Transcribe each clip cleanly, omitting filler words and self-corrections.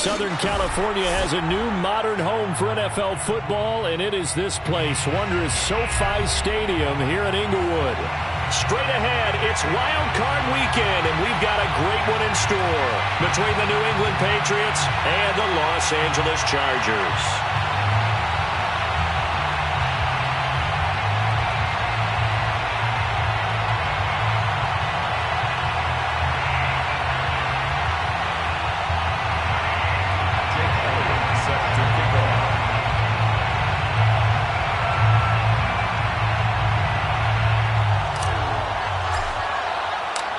Southern California has a new modern home for NFL football, and it is this place, wondrous SoFi Stadium here in Inglewood. Straight ahead, it's Wild Card Weekend, and we've got a great one in store between the New England Patriots and the Los Angeles Chargers.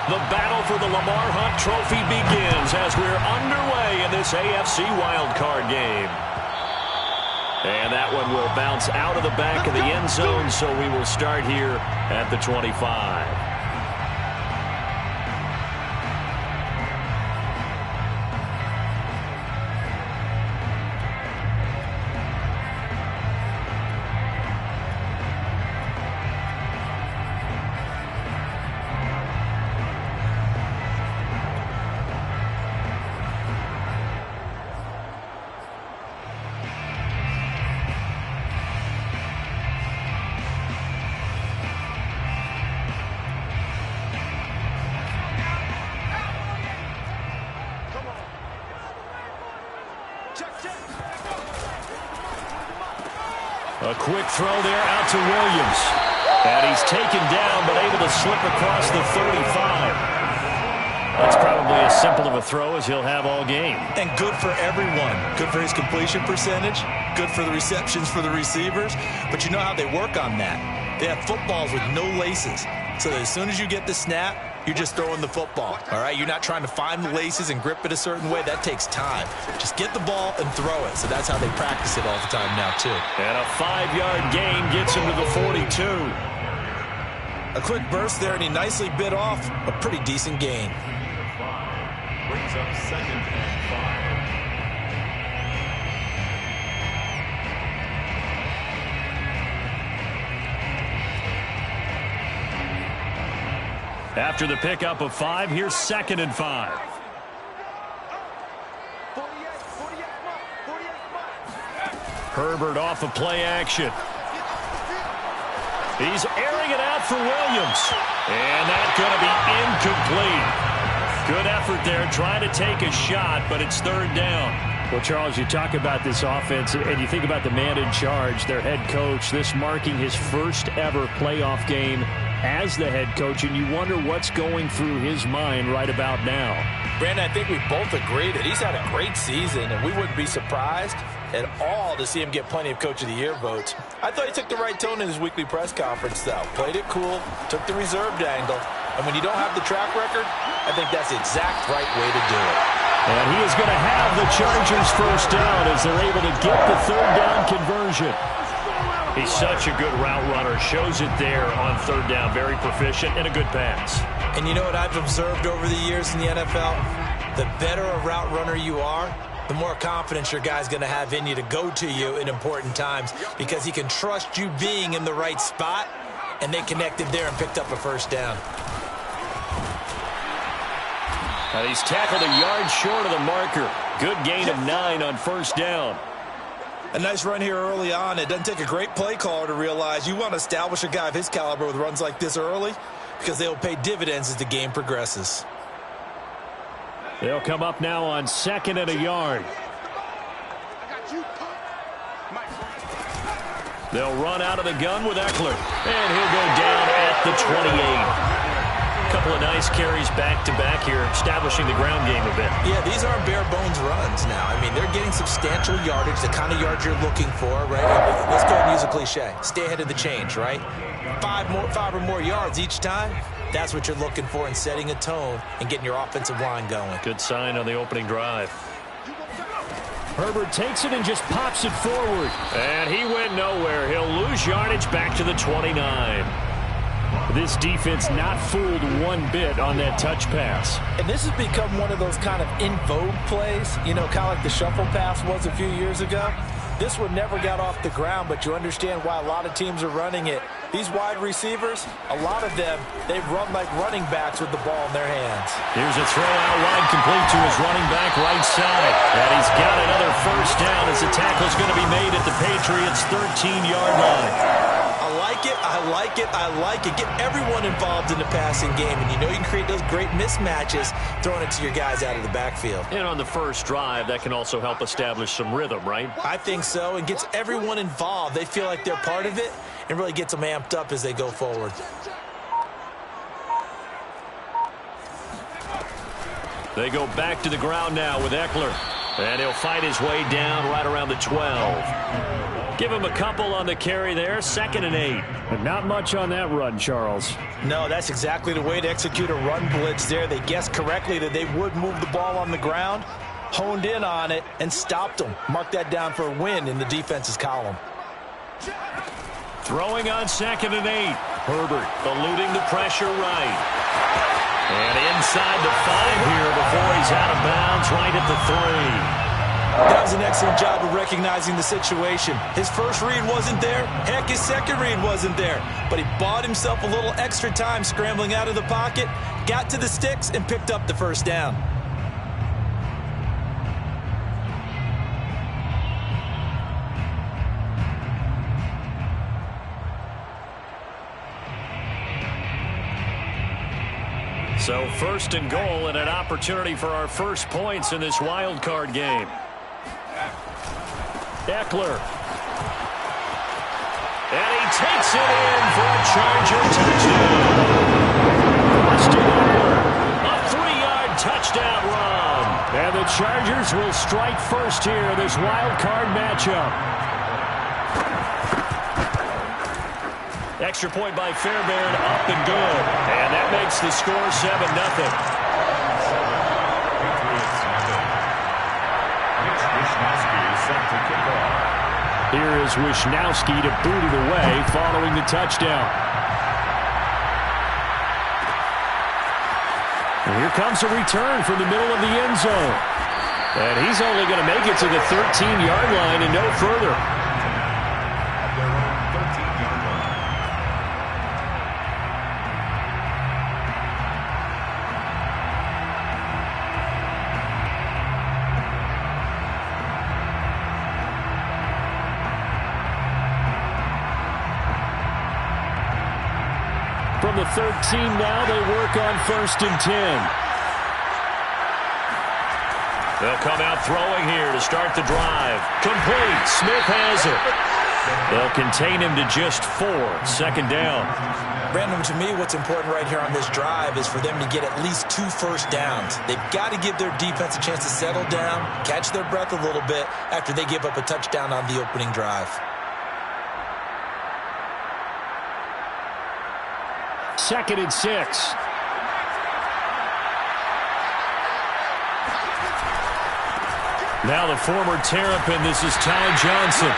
The battle for the Lamar Hunt Trophy begins as we're underway in this AFC wildcard game. And that one will bounce out of the back of the end zone, so we will start here at the 25. A quick throw there out to Williams. And he's taken down, but able to slip across the 35. That's probably as simple of a throw as he'll have all game. And good for everyone. Good for his completion percentage. Good for the receptions for the receivers. But you know how they work on that. They have footballs with no laces. So that as soon as you get the snap, you're just throwing the football. All right? You're not trying to find the laces and grip it a certain way. That takes time. Just get the ball and throw it. So that's how they practice it all the time now, too. And a 5-yard gain gets him to the 42. A quick burst there, and he nicely bit off a pretty decent gain. Brings up 2nd and 5. After the pickup of 5, here's 2nd and 5. Herbert off of play action. He's airing it out for Williams. And that's going to be incomplete. Good effort there, trying to take a shot, but it's 3rd down. Well, Charles, you talk about this offense, and you think about the man in charge, their head coach, this marking his first ever playoff game as the head coach, and you wonder what's going through his mind right about now. Brandon, I think we both agree that he's had a great season, and we wouldn't be surprised at all to see him get plenty of Coach of the Year votes. I thought he took the right tone in his weekly press conference, though. Played it cool, took the reserved angle, and when you don't have the track record, I think that's the exact right way to do it. And he is going to have the Chargers first down as they're able to get the 3rd down conversion. He's such a good route runner. Shows it there on 3rd down. Very proficient and a good pass. And you know what I've observed over the years in the NFL? The better a route runner you are, the more confidence your guy's going to have in you to go to you in important times because he can trust you being in the right spot, and they connected there and picked up a first down. He's tackled a yard short of the marker. Good gain of 9 on 1st down. A nice run here early on. It doesn't take a great play caller to realize you want to establish a guy of his caliber with runs like this early because they'll pay dividends as the game progresses. They'll come up now on 2nd and a yard. They'll run out of the gun with Eckler. And he'll go down at the 28. A couple of nice carries back-to-back here, establishing the ground game a bit. Yeah, these aren't bare-bones runs now. I mean, they're getting substantial yardage, the kind of yards you're looking for, right? Let's go and use a cliche. Stay ahead of the change, right? 5 or more yards each time. That's what you're looking for in setting a tone and getting your offensive line going. Good sign on the opening drive. Herbert takes it and just pops it forward. And he went nowhere. He'll lose yardage back to the 29. This defense not fooled one bit on that touch pass. And this has become one of those kind of in vogue plays, you know, kind of like the shuffle pass was a few years ago. This one never got off the ground, but you understand why a lot of teams are running it These wide receivers, a lot of them, they run like running backs with the ball in their hands. Here's a throw out wide, complete to his running back right side. And he's got another first down as the tackle's going to be made at the Patriots' 13-yard line. I like it, I like it, I like it. Get everyone involved in the passing game, and you know you can create those great mismatches throwing it to your guys out of the backfield. And on the first drive, that can also help establish some rhythm, right? I think so, and gets everyone involved. They feel like they're part of it, and really gets them amped up as they go forward. They go back to the ground now with Eckler. And he'll fight his way down right around the 12. Give him a couple on the carry there, 2nd and 8. But not much on that run, Charles. No, that's exactly the way to execute a run blitz there. They guessed correctly that they would move the ball on the ground, honed in on it, and stopped them. Mark that down for a win in the defense's column. Throwing on 2nd and 8. Herbert eluding the pressure right. And inside the 5 here before he's out of bounds right at the 3. That was an excellent job of recognizing the situation. His first read wasn't there. Heck, his second read wasn't there. But he bought himself a little extra time scrambling out of the pocket, got to the sticks, and picked up the first down. So 1st and goal and an opportunity for our first points in this wild card game. Eckler. And he takes it in for a Charger touchdown. Austin Eckler, a 3-yard touchdown run. And the Chargers will strike first here in this wild card matchup. Extra point by Fairbairn, up and good. And that makes the score 7-0. Here is Wishnowski to boot it away following the touchdown. And here comes a return from the middle of the end zone. And he's only going to make it to the 13-yard line and no further. From the 13 now, they work on 1st and 10. They'll come out throwing here to start the drive. Complete. Smith has it. They'll contain him to just 4. 2nd down. Brandon, to me, what's important right here on this drive is for them to get at least 2 first downs. They've got to give their defense a chance to settle down, catch their breath a little bit after they give up a touchdown on the opening drive. 2nd and 6. Now the former Terrapin, this is Ty Johnson.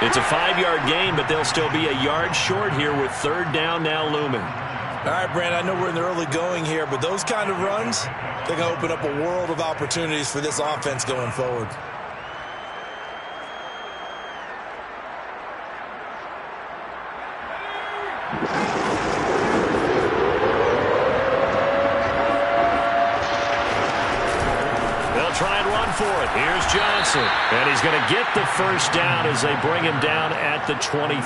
It's a 5-yard gain, but they'll still be a yard short here with 3rd down now looming. All right, Brand, I know we're in the early going here, but those kind of runs, they're going to open up a world of opportunities for this offense going forward. Try and run for it. Here's Johnson. And he's going to get the first down as they bring him down at the 23.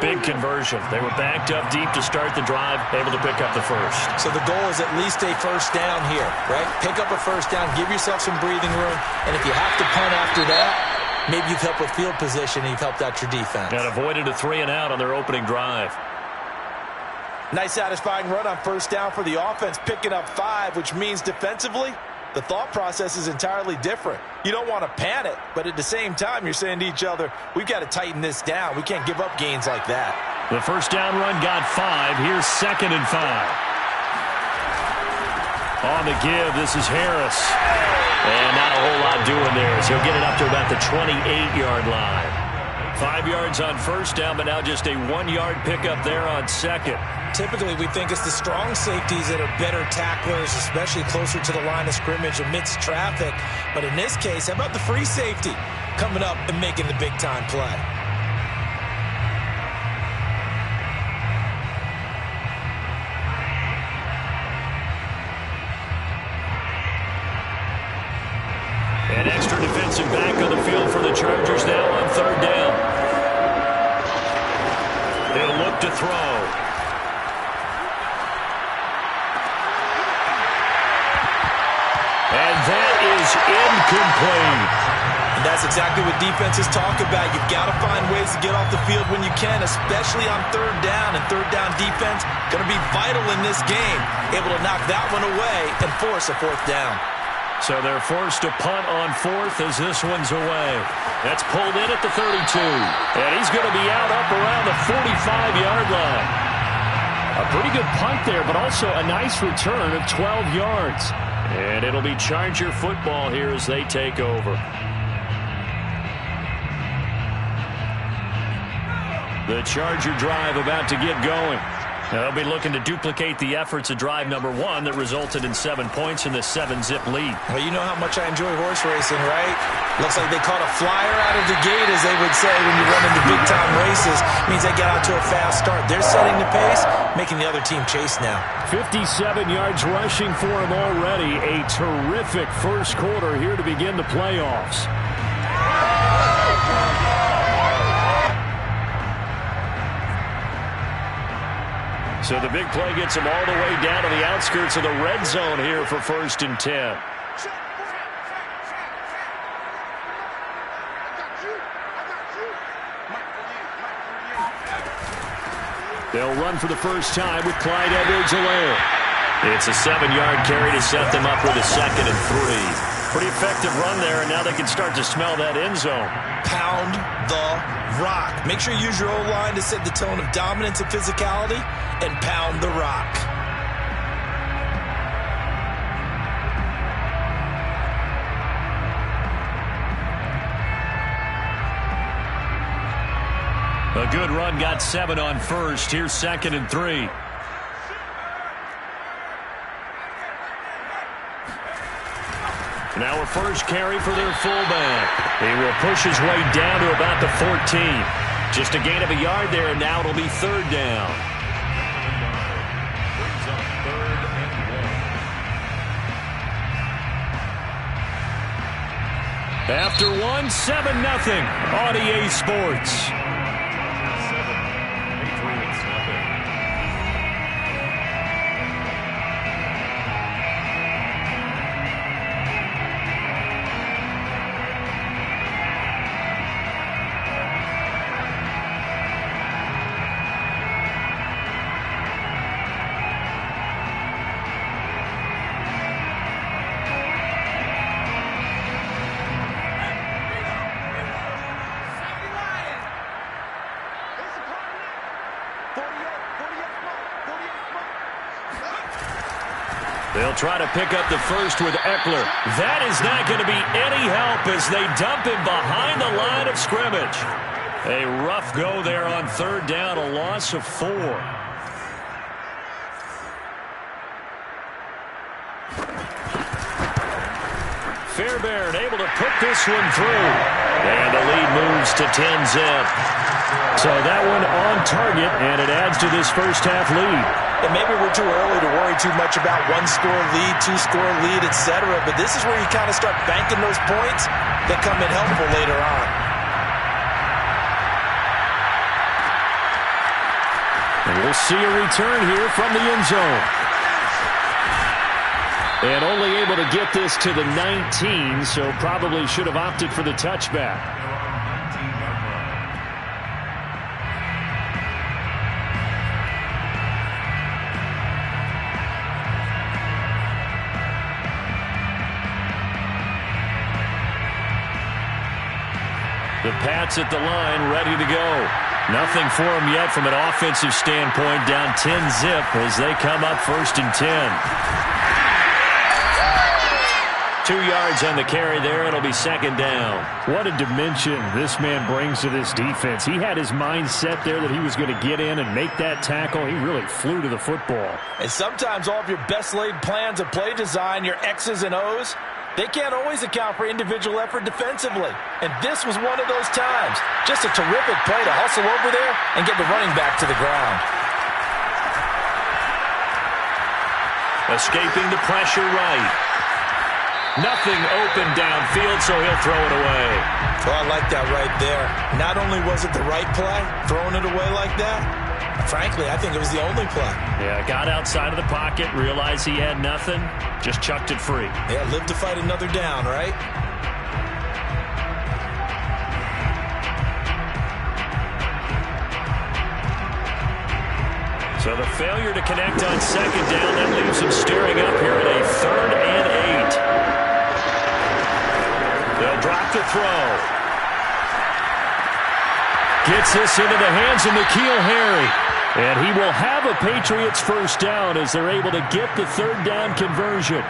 Big conversion. They were backed up deep to start the drive, able to pick up the first. So the goal is at least a first down here, right? Pick up a first down, give yourself some breathing room, and if you have to punt after that, maybe you've helped with field position and you've helped out your defense. And avoided a 3-and-out on their opening drive. Nice satisfying run on first down for the offense, picking up 5, which means defensively, the thought process is entirely different. You don't want to panic, but at the same time, you're saying to each other, we've got to tighten this down. We can't give up gains like that. The first down run got 5. Here's 2nd and 5. On the give, this is Harris. And not a whole lot doing there as he'll get it up to about the 28-yard line. 5 yards on first down, but now just a 1-yard pickup there on 2nd. Typically, we think it's the strong safeties that are better tacklers, especially closer to the line of scrimmage amidst traffic. But in this case, how about the free safety coming up and making the big-time play? An extra defensive back on the field for the Chargers now on third down. They'll look to throw. And that is incomplete. And that's exactly what defenses talk about. You've got to find ways to get off the field when you can, especially on third down. And third down defense going to be vital in this game. Able to knock that one away and force a fourth down. So they're forced to punt on fourth as this one's away. That's pulled in at the 32. And he's going to be out up around the 45-yard line. A pretty good punt there, but also a nice return of 12 yards. And it'll be Charger football here as they take over. The Charger drive about to get going. They'll be looking to duplicate the efforts of drive number 1 that resulted in 7 points in the 7-zip lead. Well, you know how much I enjoy horse racing, right? Looks like they caught a flyer out of the gate, as they would say when you run into big-time races. Means they get out to a fast start. They're setting the pace, making the other team chase now. 57 yards rushing for him already. A terrific first quarter here to begin the playoffs. So the big play gets him all the way down to the outskirts of the red zone here for 1st and 10. They'll run for the first time with Clyde Edwards-Helaire. It's a 7-yard carry to set them up with a 2nd and 3. Pretty effective run there, and now they can start to smell that end zone. Pound the rock. Make sure you use your O-line to set the tone of dominance and physicality, and pound the rock. A good run got 7 on first. Here's 2nd and 3. Now a first carry for their fullback. He will push his way down to about the 14. Just a gain of a yard there, and now it'll be 3rd down. After 1, 7-0 on EA Sports. They'll try to pick up the first with Eckler. That is not going to be any help as they dump him behind the line of scrimmage. A rough go there on 3rd down, a loss of 4. Fairbairn able to put this one through. And the lead moves to 10-zip. So that one on target, and it adds to this first-half lead. And maybe we're too early to worry too much about 1-score lead, 2-score lead, etc. But this is where you kind of start banking those points that come in helpful later on. And we'll see a return here from the end zone. And only able to get this to the 19, so probably should have opted for the touchback. The Pats at the line, ready to go. Nothing for them yet from an offensive standpoint, down 10-zip as they come up 1st and 10. 2 yards on the carry there. It'll be 2nd down. What a dimension this man brings to this defense. He had his mind set there that he was going to get in and make that tackle. He really flew to the football. And sometimes all of your best laid plans of play design, your X's and O's, they can't always account for individual effort defensively. And this was one of those times. Just a terrific play to hustle over there and get the running back to the ground. Escaping the pressure right. Nothing open downfield, so he'll throw it away. Well, I like that right there. Not only was it the right play, throwing it away like that, frankly, I think it was the only play. Yeah, got outside of the pocket, realized he had nothing, just chucked it free. Yeah, live to fight another down, right? So the failure to connect on second down, that leaves him staring up here at a 3rd and 8. They'll drop the throw. Gets this into the hands of N'Keal Harry. And he will have a Patriots first down as they're able to get the 3rd down conversion.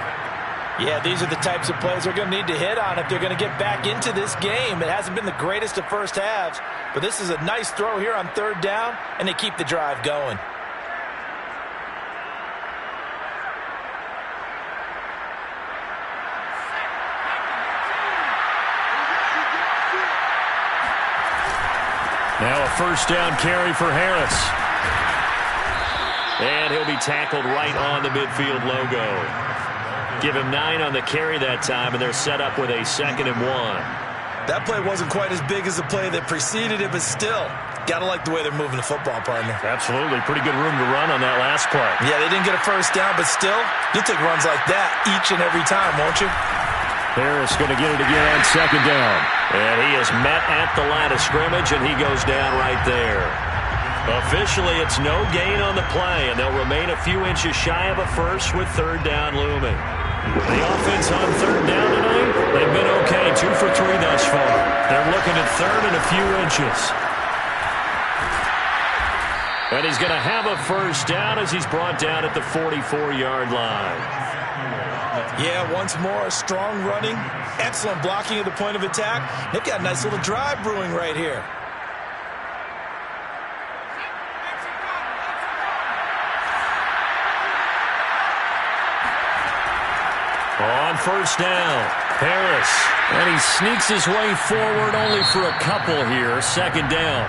Yeah, these are the types of plays they're going to need to hit on if they're going to get back into this game. It hasn't been the greatest of first halves, but this is a nice throw here on 3rd down, and they keep the drive going. Now a first down carry for Harris. And he'll be tackled right on the midfield logo. Give him 9 on the carry that time, and they're set up with a 2nd and 1. That play wasn't quite as big as the play that preceded it, but still, got to like the way they're moving the football, partner. Absolutely. Pretty good room to run on that last play. Yeah, they didn't get a first down, but still, you'll take runs like that each and every time, won't you? Harris going to get it again on 2nd down. And he is met at the line of scrimmage, and he goes down right there. Officially, it's no gain on the play, and they'll remain a few inches shy of a first with 3rd down looming. The offense on 3rd down tonight, they've been okay, 2 for 3 thus far. They're looking at 3rd and a few inches. And he's going to have a first down as he's brought down at the 44-yard line. Yeah, once more, strong running, excellent blocking at the point of attack. They've got a nice little drive brewing right here. On first down, Harris. And he sneaks his way forward only for a couple here. 2nd down.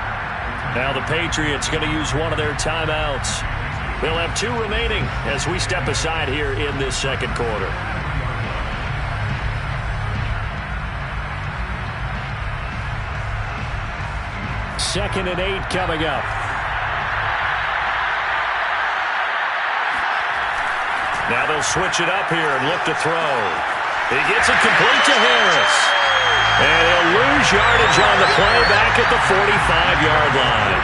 Now the Patriots going to use one of their timeouts. They'll have 2 remaining as we step aside here in this 2nd quarter. Second and 8 coming up. Now they'll switch it up here and look to throw. He gets it complete to Harris. And he'll lose yardage on the play back at the 45-yard line.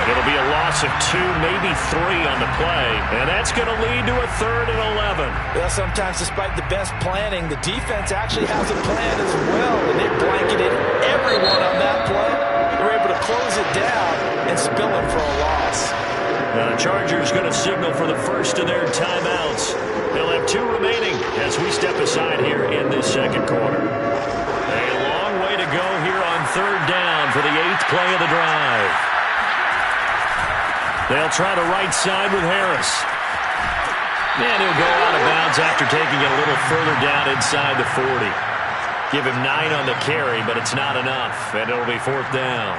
It'll be a loss of 2, maybe 3 on the play. And that's going to lead to a 3rd and 11. Well, sometimes despite the best planning, the defense actually has a plan as well. And they blanketed everyone on that play. They were able to close it down and spill it for a loss. Now the Chargers going to signal for the first of their timeouts. They'll have 2 remaining as we step aside here in this 2nd quarter. A long way to go here on 3rd down for the 8th play of the drive. They'll try the right side with Harris. And he'll go out of bounds after taking it a little further down inside the 40. Give him 9 on the carry, but it's not enough, and it'll be 4th down.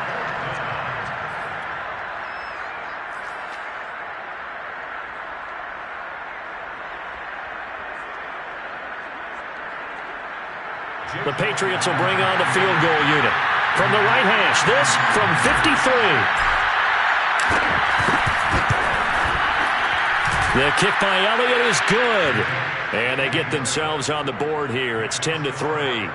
The Patriots will bring on the field goal unit. From the right hash, this from 53. The kick by Elliott is good. And they get themselves on the board here. It's 10-3.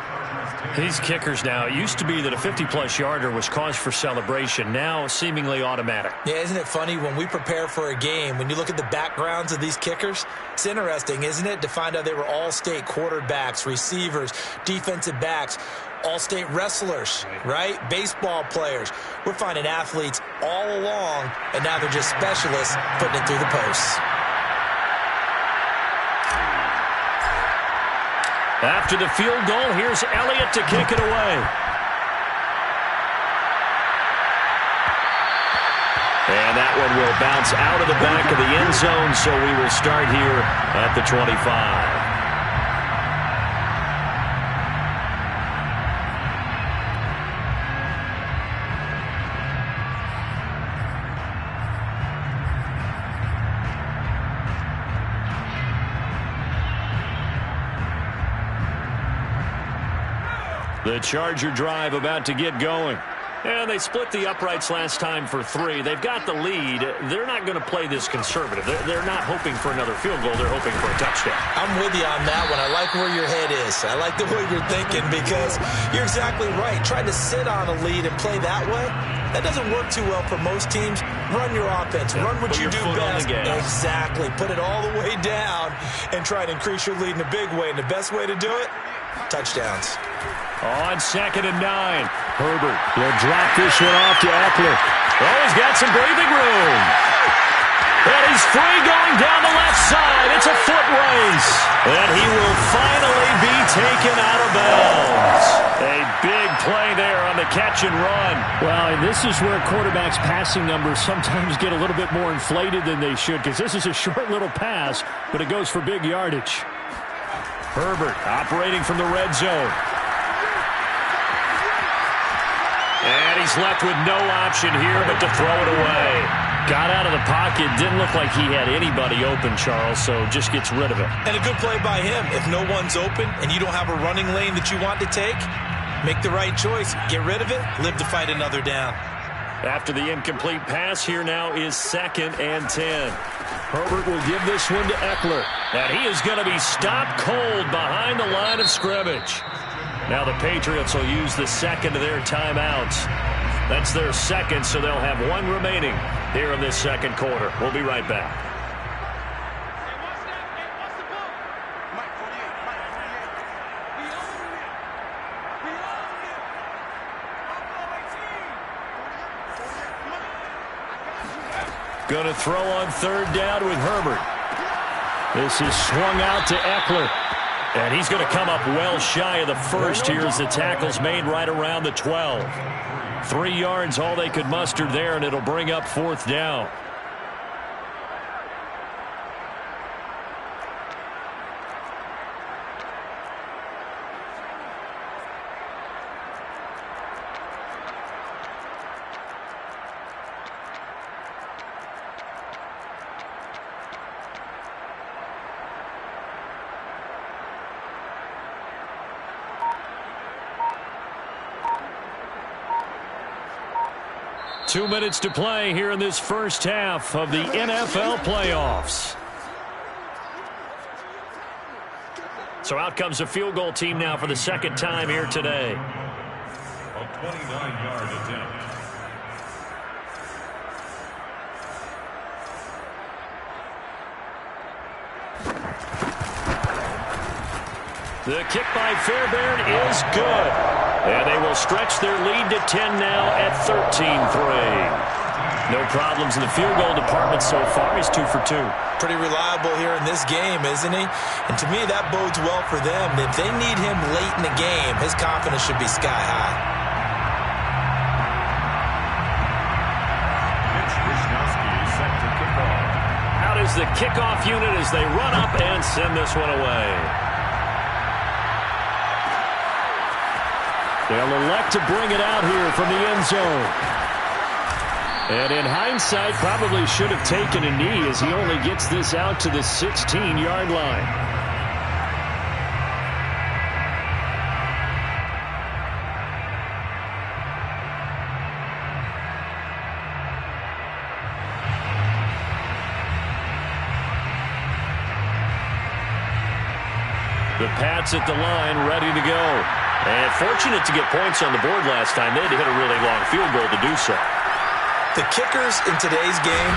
These kickers now, it used to be that a 50-plus yarder was cause for celebration. Now seemingly automatic. Yeah, isn't it funny when we prepare for a game, when you look at the backgrounds of these kickers, it's interesting, isn't it, to find out they were all-state quarterbacks, receivers, defensive backs, all-state wrestlers, right? Baseball players. We're finding athletes all along, and now they're just specialists putting it through the posts. After the field goal, here's Elliott to kick it away. And that one will bounce out of the back of the end zone, so we will start here at the 25. The Charger drive about to get going. And they split the uprights last time for 3. They've got the lead. They're not going to play this conservative. They're not hoping for another field goal. They're hoping for a touchdown. I'm with you on that one. I like where your head is. I like the way you're thinking because you're exactly right. Trying to sit on a lead and play that way, that doesn't work too well for most teams. Run your offense. Run what you do best. Exactly. Put it all the way down and try to increase your lead in a big way. And the best way to do it, touchdowns. On 2nd and 9, Herbert will drop this one off to Eckler. Oh, he's got some breathing room. And he's free going down the left side. It's a foot race. And he will finally be taken out of bounds. A big play there on the catch and run. Well, and this is where quarterbacks' passing numbers sometimes get a little bit more inflated than they should because this is a short little pass, but it goes for big yardage. Herbert operating from the red zone. And he's left with no option here but to throw it away. Got out of the pocket. Didn't look like he had anybody open, Charles, so just gets rid of it. And a good play by him. If no one's open and you don't have a running lane that you want to take, make the right choice. Get rid of it. Live to fight another down. After the incomplete pass, here now is 2nd and 10. Herbert will give this one to Eckler. And he is going to be stopped cold behind the line of scrimmage. Now the Patriots will use the second of their timeouts. That's their second, so they'll have 1 remaining here in this second quarter. We'll be right back. Going to throw on 3rd down with Herbert. This is swung out to Eckler. And he's going to come up well shy of the first here as the tackle's made right around the 12. 3 yards, all they could muster there, and it'll bring up 4th down. Two minutes to play here in this first half of the NFL playoffs. So out comes a field goal team now for the second time here today. A 29-yard attempt. The kick by Fairbairn is good. And they will stretch their lead to 10 now at 13-3. No problems in the field goal department so far. He's 2 for 2. Pretty reliable here in this game, isn't he? And to me, that bodes well for them. If they need him late in the game, his confidence should be sky high. Set to kick off. Out is the kickoff unit as they run up and send this one away. They'll elect to bring it out here from the end zone. And in hindsight, probably should have taken a knee as he only gets this out to the 16-yard line. The Pats at the line, ready to go. And fortunate to get points on the board last time. They had to hit a really long field goal to do so. The kickers in today's game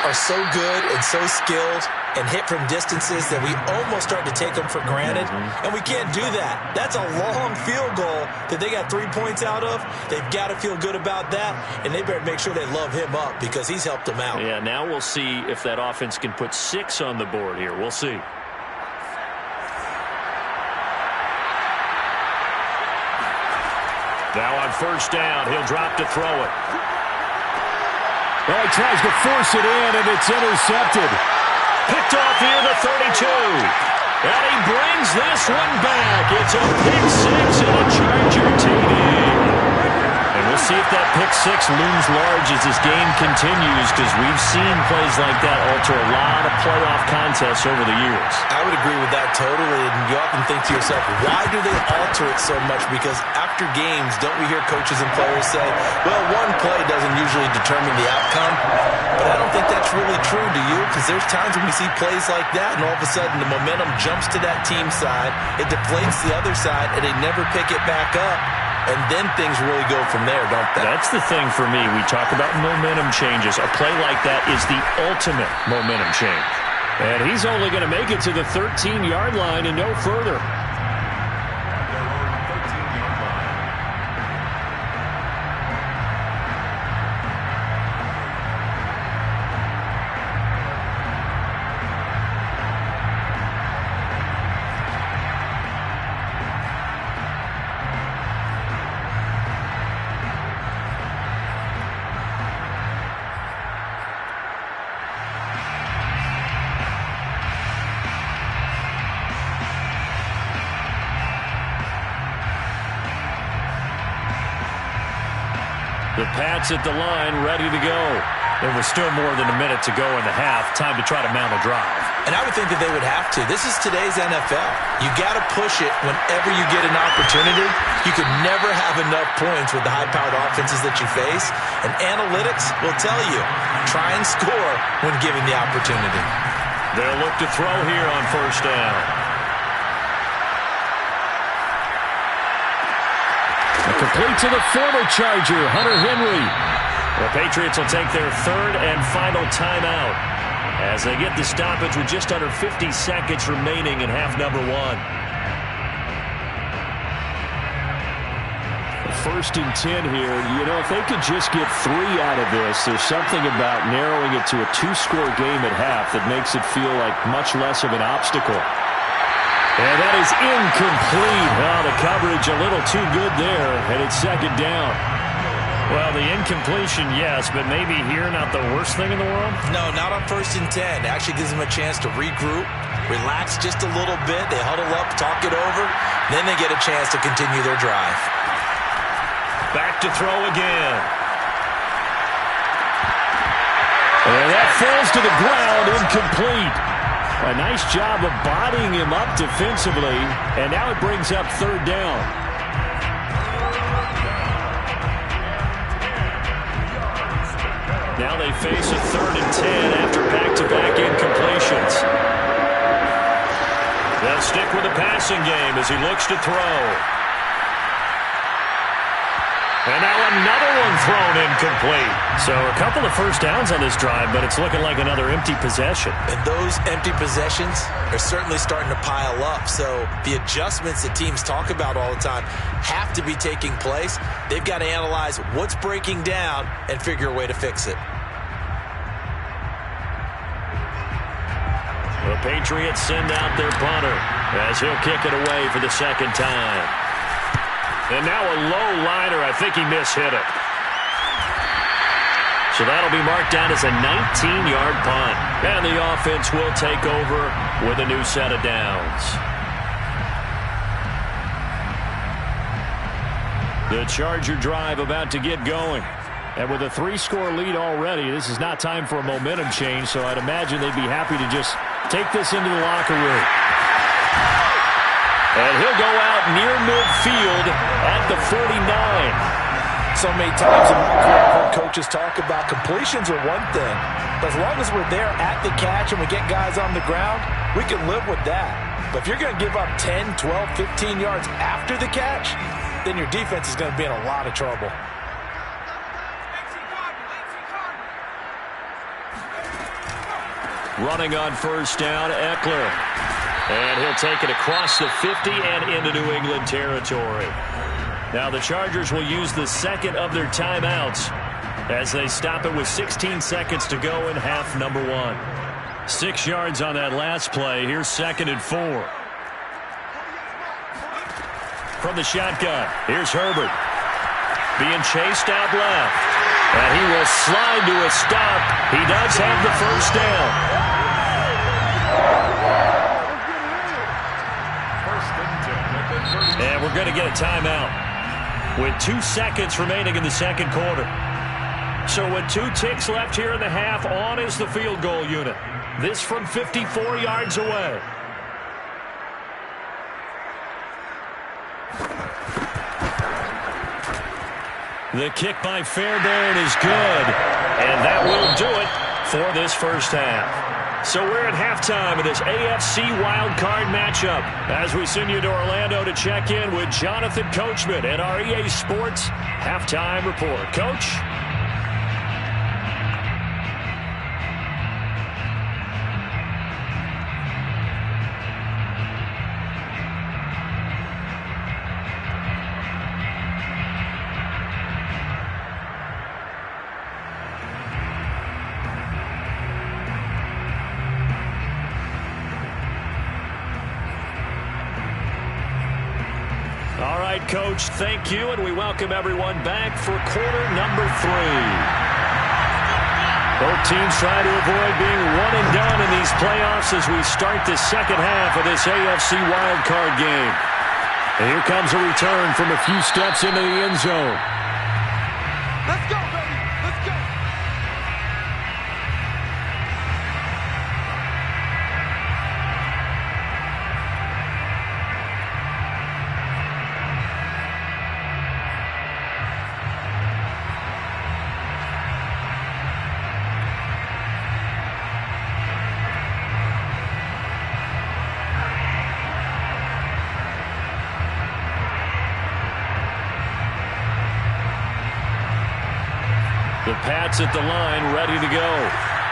are so good and so skilled and hit from distances that we almost start to take them for granted. And we can't do that. That's a long field goal that they got 3 points out of. They've got to feel good about that, and they better make sure they love him up because he's helped them out. Yeah, now we'll see if that offense can put 6 on the board here. We'll see. Now on first down, he'll drop to throw it. Well, he tries to force it in, and it's intercepted. Picked off near the 32. And he brings this one back. It's a pick 6 and a Charger TD. And we'll see if that pick looms large as this game continues because we've seen plays like that alter a lot of playoff contests over the years. I would agree with that totally, and you often think to yourself, why do they alter it so much? Because after games, don't we hear coaches and players say, well, one play doesn't usually determine the outcome, but I don't think that's really true, do you? Because there's times when we see plays like that, and all of a sudden the momentum jumps to that team side, it deflates the other side, and they never pick it back up. And then things really go from there, don't they? That's the thing for me. We talk about momentum changes. A play like that is the ultimate momentum change. And he's only going to make it to the 13-yard line and no further. The Pats at the line, ready to go. There was still more than a minute to go in the half. Time to try to mount a drive. And I would think that they would have to. This is today's NFL. You got to push it whenever you get an opportunity. You could never have enough points with the high-powered offenses that you face. And analytics will tell you, try and score when given the opportunity. They'll look to throw here on first down. Complete to the former Charger, Hunter Henry. The Patriots will take their third and final timeout as they get the stoppage with just under 50 seconds remaining in half number one. First and 10 here. You know, if they could just get 3 out of this, there's something about narrowing it to a 2-score game at half that makes it feel like much less of an obstacle. And that is incomplete. Oh, the coverage a little too good there, and it's second down. Well, the incompletion, yes, but maybe here not the worst thing in the world? No, not on first and 10. It actually gives them a chance to regroup, relax just a little bit. They huddle up, talk it over, then they get a chance to continue their drive. Back to throw again. And that falls to the ground, incomplete. A nice job of bodying him up defensively, and now it brings up third down. Now they face a 3rd and 10 after back-to-back incompletions. They'll stick with the passing game as he looks to throw. And now another one thrown incomplete. So a couple of first downs on this drive, but it's looking like another empty possession. And those empty possessions are certainly starting to pile up. So the adjustments that teams talk about all the time have to be taking place. They've got to analyze what's breaking down and figure a way to fix it. The Patriots send out their punter as he'll kick it away for the second time. And now a low liner. I think he mishit it. So that'll be marked down as a 19-yard punt. And the offense will take over with a new set of downs. The Charger drive about to get going. And with a 3-score lead already, this is not time for a momentum change, so I'd imagine they'd be happy to just take this into the locker room. And he'll go out near midfield at the 49. So many times in my career, I've heard coaches talk about completions are one thing. But as long as we're there at the catch and we get guys on the ground, we can live with that. But if you're going to give up 10, 12, 15 yards after the catch, then your defense is going to be in a lot of trouble. Running on first down, Eckler. And he'll take it across the 50 and into New England territory. Now the Chargers will use the second of their timeouts as they stop it with 16 seconds to go in half number one. 6 yards on that last play. Here's 2nd and 4. From the shotgun, here's Herbert. Being chased out left. And he will slide to a stop. He does have the first down. And we're going to get a timeout with 2 seconds remaining in the second quarter. So with 2 ticks left here in the half, on is the field goal unit. This from 54 yards away. The kick by Fairbairn is good, and that will do it for this first half. So we're at halftime of this AFC wildcard matchup as we send you to Orlando to check in with Jonathan Coachman at our EA Sports Halftime Report. Coach? All right, Coach, thank you, and we welcome everyone back for quarter number 3. Both teams trying to avoid being one and done in these playoffs as we start the second half of this AFC wildcard game. And here comes a return from a few steps into the end zone. Let's go, baby. Let's go. The Pats at the line, ready to go.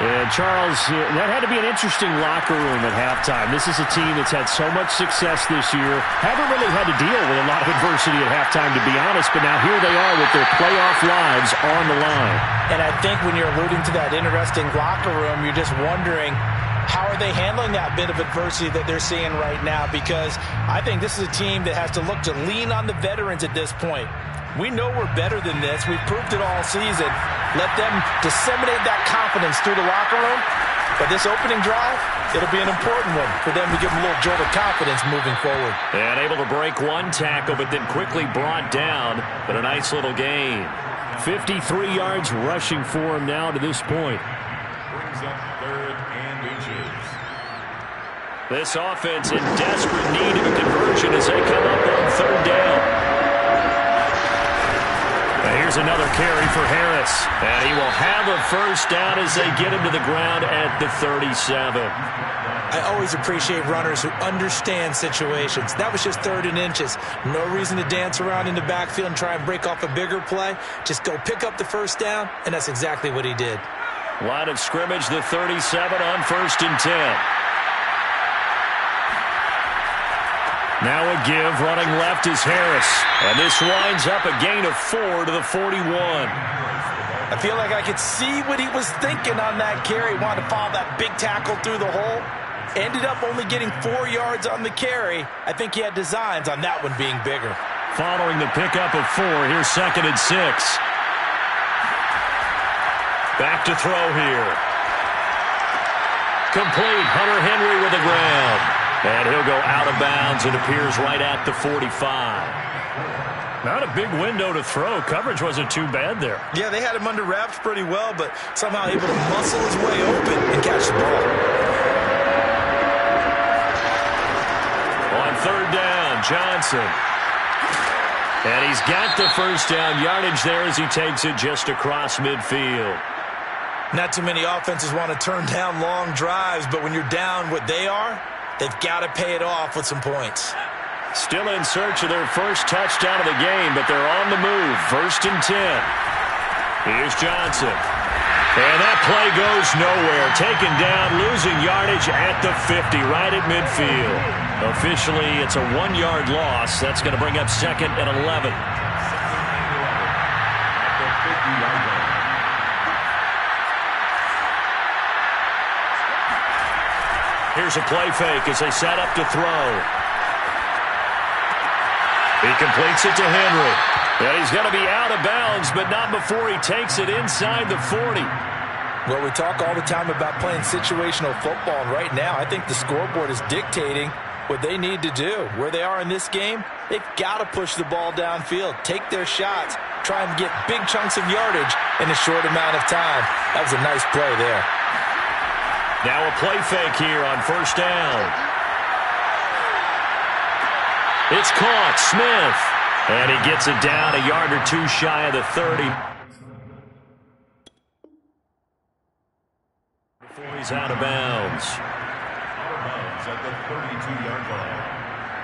And, Charles, that had to be an interesting locker room at halftime. This is a team that's had so much success this year. Haven't really had to deal with a lot of adversity at halftime, to be honest. But now here they are with their playoff lives on the line. And I think when you're alluding to that interesting locker room, you're just wondering, how are they handling that bit of adversity that they're seeing right now? Because I think this is a team that has to look to lean on the veterans at this point. We know we're better than this. We've proved it all season. Let them disseminate that confidence through the locker room. But this opening drive, it'll be an important one for them to give them a little jolt of confidence moving forward. And able to break one tackle, but then quickly brought down. But a nice little gain. 53 yards rushing for him now to this point. Brings up 3rd and inches. This offense in desperate need of a conversion as they come up on 3rd down. Here's another carry for Harris. And he will have a first down as they get him to the ground at the 37. I always appreciate runners who understand situations. That was just 3rd and inches. No reason to dance around in the backfield and try and break off a bigger play. Just go pick up the first down, and that's exactly what he did. Line of scrimmage, the 37 on 1st and 10. Now a give, running left is Harris. And this winds up a gain of 4 to the 41. I feel like I could see what he was thinking on that carry. Wanted to follow that big tackle through the hole. Ended up only getting 4 yards on the carry. I think he had designs on that one being bigger. Following the pickup of 4, here's 2nd and 6. Back to throw here. Complete. Hunter Henry with the ground. And he'll go out of bounds. It appears right at the 45. Not a big window to throw. Coverage wasn't too bad there. Yeah, they had him under wraps pretty well, but somehow able to muscle his way open and catch the ball. On 3rd down, Johnson. And he's got the first down yardage there as he takes it just across midfield. Not too many offenses want to turn down long drives, but when you're down what they are, they've got to pay it off with some points. Still in search of their first touchdown of the game, but they're on the move. 1st and 10. Here's Johnson. And that play goes nowhere. Taken down, losing yardage at the 50, right at midfield. Officially, it's a 1-yard loss. That's going to bring up 2nd and 11. Here's a play fake as they set up to throw. He completes it to Henry. And he's going to be out of bounds, but not before he takes it inside the 40. Well, we talk all the time about playing situational football, and right now I think the scoreboard is dictating what they need to do. Where they are in this game, they've got to push the ball downfield, take their shots. trying to get big chunks of yardage in a short amount of time. That was a nice play there. Now a play fake here on first down. It's caught. Smith. And he gets it down a yard or two shy of the 30. Before he's out of bounds. Out of bounds at the 32-yard line.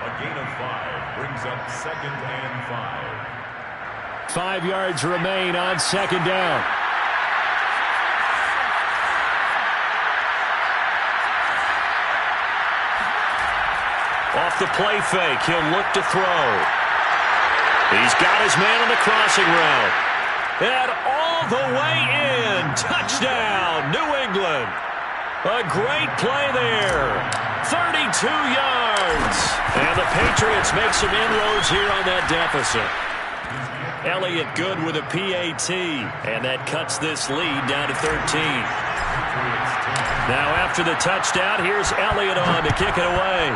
A gain of 5 brings up 2nd and 5. 5 yards remain on second down. Off the play fake, he'll look to throw. He's got his man on the crossing route. And all the way in. Touchdown, New England. A great play there. 32 yards. And the Patriots make some inroads here on that deficit. Elliott good with a PAT. And that cuts this lead down to 13. Now after the touchdown, here's Elliott on to kick it away.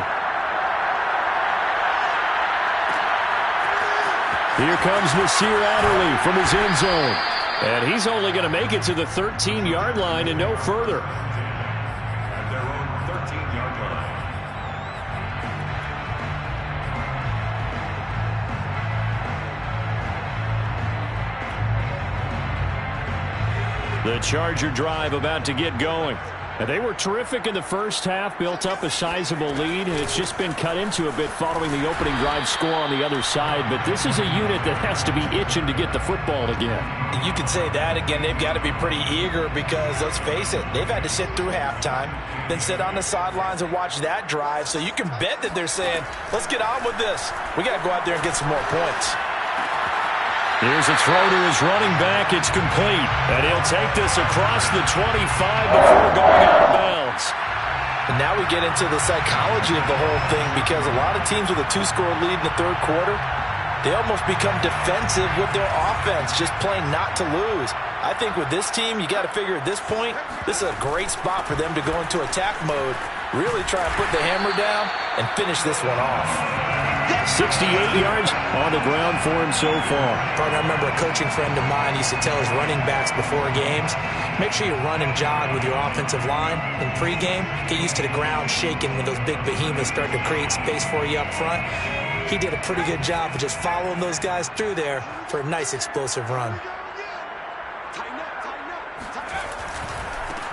Here comes Nasir Adderley from his end zone. And he's only going to make it to the 13-yard line and no further. At their own 13-yard line. The Charger drive about to get going. And they were terrific in the first half, built up a sizable lead, and it's just been cut into a bit following the opening drive score on the other side. But this is a unit that has to be itching to get the football again. You can say that again. They've got to be pretty eager because, let's face it, they've had to sit through halftime, then sit on the sidelines and watch that drive. So you can bet that they're saying, let's get on with this. We got to go out there and get some more points. Here's a throw to his running back. It's complete. And he'll take this across the 25 before going out of bounds. And now we get into the psychology of the whole thing because a lot of teams with a 2-score lead in the third quarter, they almost become defensive with their offense, just playing not to lose. I think with this team, you got to figure at this point, this is a great spot for them to go into attack mode, really try and put the hammer down and finish this one off. 68 yards on the ground for him so far. I remember a coaching friend of mine used to tell his running backs before games, make sure you run and jog with your offensive line in pregame. Get used to the ground shaking when those big behemoths start to create space for you up front. He did a pretty good job of just following those guys through there for a nice explosive run.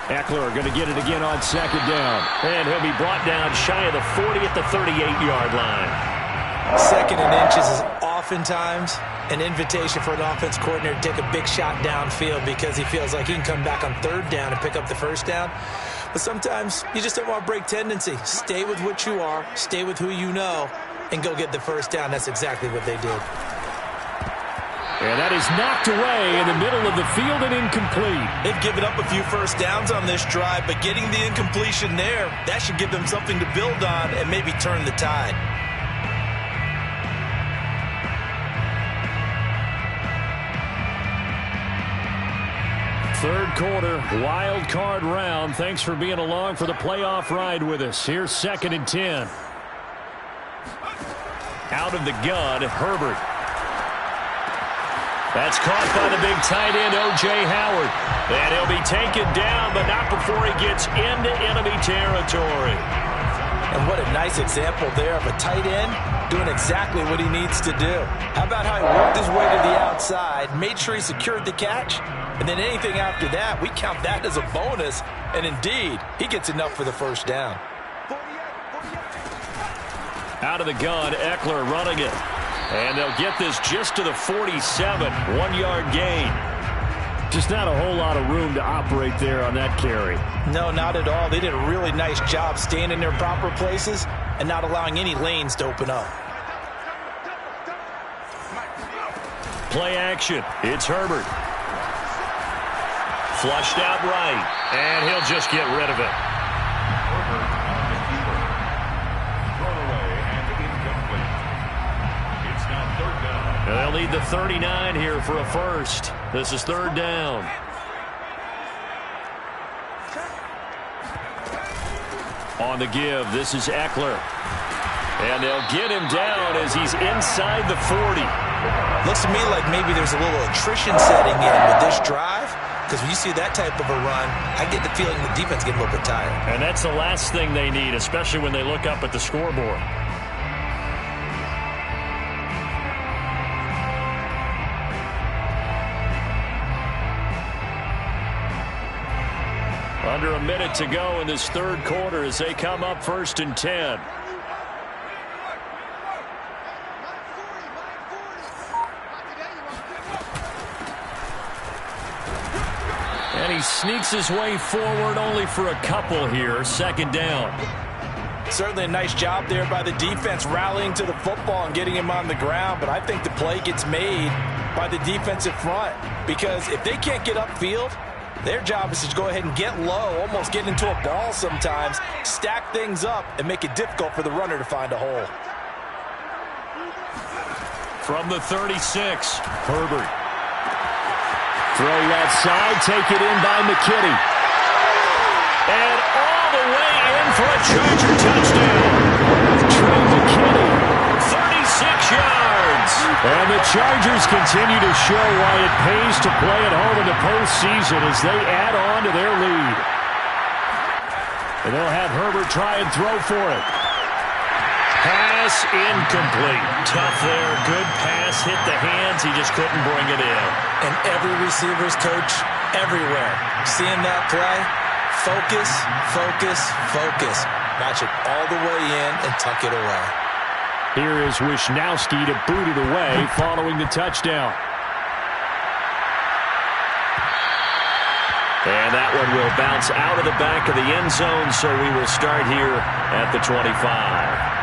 Eckler going to get it again on second down. And he'll be brought down shy of the 40 at the 38-yard line. Second and inches is oftentimes an invitation for an offense coordinator to take a big shot downfield because he feels like he can come back on third down and pick up the first down. But sometimes you just don't want to break tendency. Stay with what you are, stay with who you know, and go get the first down. That's exactly what they did. And that is knocked away in the middle of the field and incomplete. They've given up a few first downs on this drive, but getting the incompletion there, that should give them something to build on and maybe turn the tide. Third quarter, wild card round. Thanks for being along for the playoff ride with us. Here's 2nd and 10. Out of the gun, Herbert. That's caught by the big tight end, O.J. Howard. And he'll be taken down, but not before he gets into enemy territory. And what a nice example there of a tight end doing exactly what he needs to do. How about how he worked his way to the outside, made sure he secured the catch, and then anything after that, we count that as a bonus. And indeed, he gets enough for the first down. Out of the gun, Eckler running it. And they'll get this just to the 47, 1-yard gain. Just not a whole lot of room to operate there on that carry. No, not at all. They did a really nice job staying in their proper places and not allowing any lanes to open up. Play action. It's Herbert. Flushed out right. And he'll just get rid of it. Herbert on the keeper. Thrown away and incomplete. It's now third down. And they'll need the 39 here for a first. This is third down. On the give, this is Eckler. And they'll get him down as he's inside the 40. Looks to me like maybe there's a little attrition setting in with this drive, because when you see that type of a run, I get the feeling the defense getting a little bit tired. And that's the last thing they need, especially when they look up at the scoreboard. Under a minute to go in this third quarter as they come up 1st and 10. And he sneaks his way forward only for a couple here. 2nd down. Certainly a nice job there by the defense rallying to the football and getting him on the ground. But I think the play gets made by the defensive front, because if they can't get upfield, their job is to go ahead and get low, almost get into a ball sometimes, stack things up, and make it difficult for the runner to find a hole. From the 36, Herbert. Throw left side, take it in by McKinney. And all the way in for a Charger touchdown. Trey McKinney. 36 yards. And the Chargers continue to show why it pays to play at home in the postseason as they add on to their lead. And they'll have Herbert try and throw for it. Pass incomplete. Tough there. Good pass. Hit the hands. He just couldn't bring it in. And every receiver's coach everywhere, seeing that play, focus, focus, focus. Match it all the way in and tuck it away. Here is Wisnowski to boot it away following the touchdown. And that one will bounce out of the back of the end zone, so we will start here at the 25.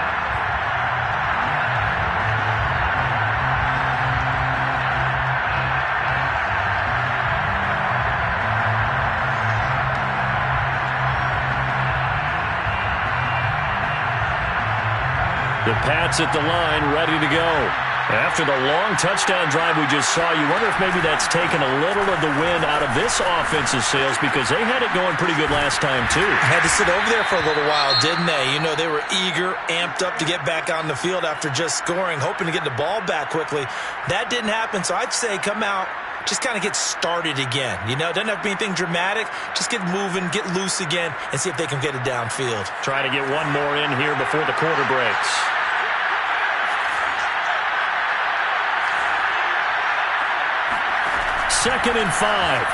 The Pats at the line, ready to go. After the long touchdown drive we just saw, you wonder if maybe that's taken a little of the wind out of this offensive sails, because they had it going pretty good last time, too. Had to sit over there for a little while, didn't they? You know, they were eager, amped up to get back on the field after just scoring, hoping to get the ball back quickly. That didn't happen, so I'd say come out, just kind of get started again. You know, doesn't have to be anything dramatic. Just get moving, get loose again, and see if they can get it downfield. Try to get one more in here before the quarter breaks. Second and 5.